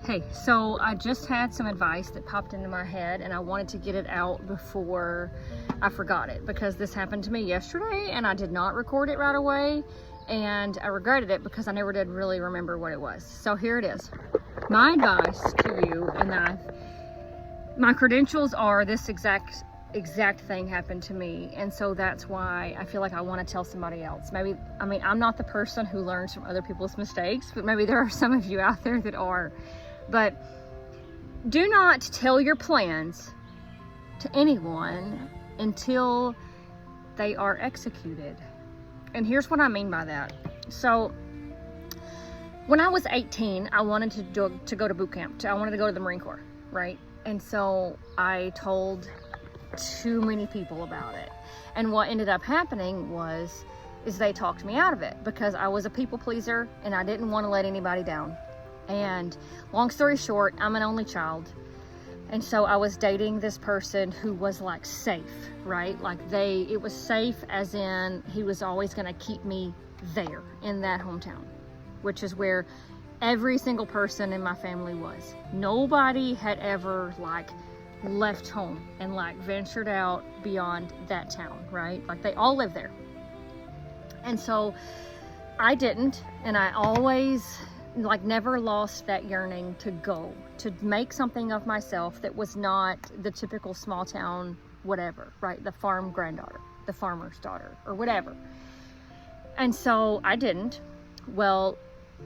Hey, so I just had some advice that popped into my head and I wanted to get it out before I forgot it, because this happened to me yesterday and I did not record it right away and I regretted it because I never did really remember what it was. So here it is. My advice to you, and my credentials are this exact thing happened to me, and so that's why I feel like I want to tell somebody else. Maybe, I mean, I'm not the person who learns from other people's mistakes, but maybe there are some of you out there that are. But do not tell your plans to anyone until they are executed. And here's what I mean by that. So when I was 18, I wanted to go to boot camp. I wanted to go to the Marine Corps, right? And so I told too many people about it. And what ended up happening is they talked me out of it because I was a people pleaser and I didn't want to let anybody down. And long story short, I'm an only child. And so I was dating this person who was like safe, right? Like it was safe as in he was always going to keep me there in that hometown, which is where every single person in my family was. Nobody had ever like left home and like ventured out beyond that town, right? Like they all lived there. And so I didn't, and I always like never lost that yearning to go, to make something of myself that was not the typical small town whatever, right? The farm granddaughter, the farmer's daughter, or whatever. And so I didn't. Well,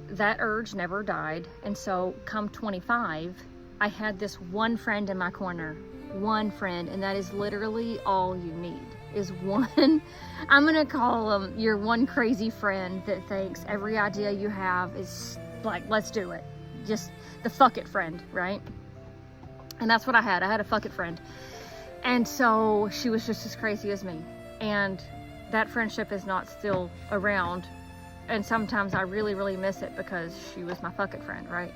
that urge never died. And so come 25, I had this one friend in my corner, one friend, and that is literally all you need, is one, I'm gonna call them your one crazy friend that thinks every idea you have is like, let's do it. Just the fuck it friend, right? And that's what I had. I had a fuck it friend. And so she was just as crazy as me. And that friendship is not still around. And sometimes I really, really miss it because she was my fuck it friend, right?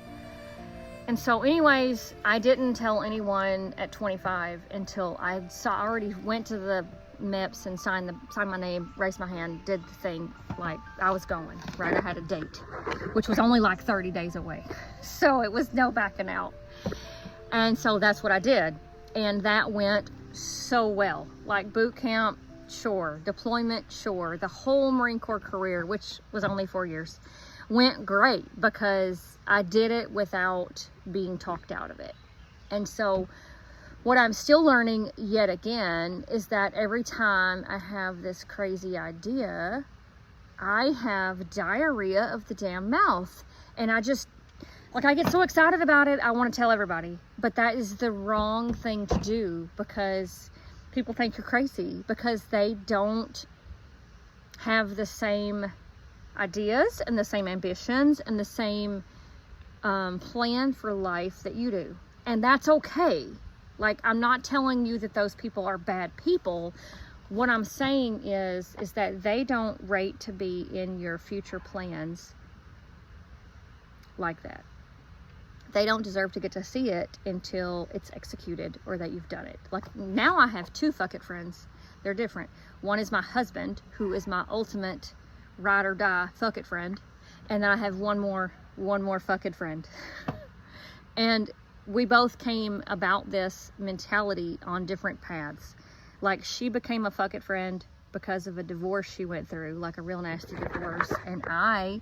And so anyways, I didn't tell anyone at 25 until I already went to the MEPS and signed my name, raised my hand, did the thing, like I was going, right? I had a date, which was only like 30 days away. So it was no backing out. And so that's what I did. And that went so well. Like boot camp, sure. Deployment, sure. The whole Marine Corps career, which was only 4 years, went great because I did it without being talked out of it. And so what I'm still learning yet again is that every time I have this crazy idea, I have diarrhea of the damn mouth. And I just, like, I get so excited about it, I want to tell everybody. But that is the wrong thing to do because people think you're crazy because they don't have the same ideas and the same ambitions and the same plan for life that you do. And that's okay. Like, I'm not telling you that those people are bad people. What I'm saying is that they don't rate to be in your future plans like that. They don't deserve to get to see it until it's executed or that you've done it. Like, now I have two fuck it friends. They're different. One is my husband, who is my ultimate ride or die fuck it friend. And then I have one more fuck it friend. And we both came about this mentality on different paths. Like, she became a fuck it friend because of a divorce she went through, like a real nasty divorce. And I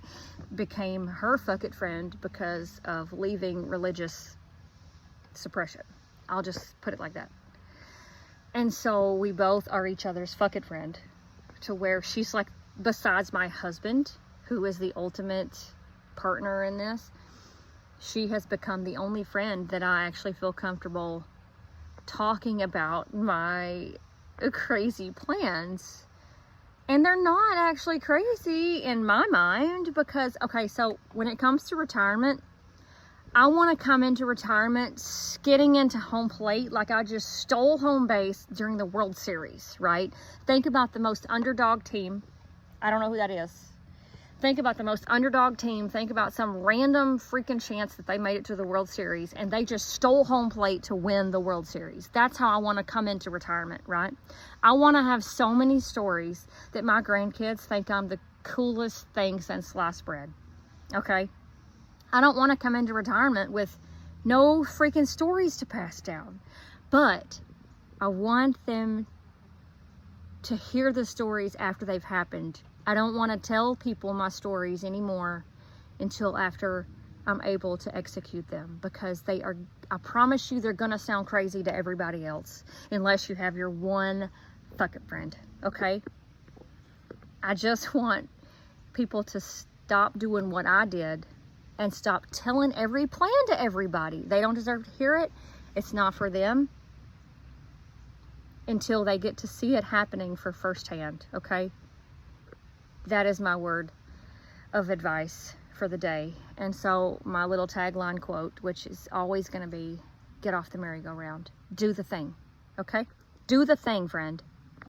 became her fuck it friend because of leaving religious suppression. I'll just put it like that. And so we both are each other's fuck it friend, to where she's like, besides my husband, who is the ultimate partner in this, she has become the only friend that I actually feel comfortable talking about my crazy plans. And they're not actually crazy in my mind because, okay, so when it comes to retirement, I want to come into retirement skidding into home plate like I just stole home base during the World Series, right? Think about the most underdog team. I don't know who that is. Think about the most underdog team. Think about some random freaking chance that they made it to the World Series and they just stole home plate to win the World Series. That's how I want to come into retirement, right? I want to have so many stories that my grandkids think I'm the coolest thing since sliced bread, okay? I don't want to come into retirement with No freaking stories to pass down. But I want them to hear the stories after they've happened. I don't want to tell people my stories anymore until after I'm able to execute them, because they are, I promise you, they're gonna sound crazy to everybody else unless you have your one fucking friend, okay? I just want people to stop doing what I did and stop telling every plan to everybody. They don't deserve to hear it. It's not for them until they get to see it happening for firsthand, okay? That is my word of advice for the day. And so my little tagline quote, which is always going to be, get off the merry-go-round. Do the thing, okay? Do the thing, friend.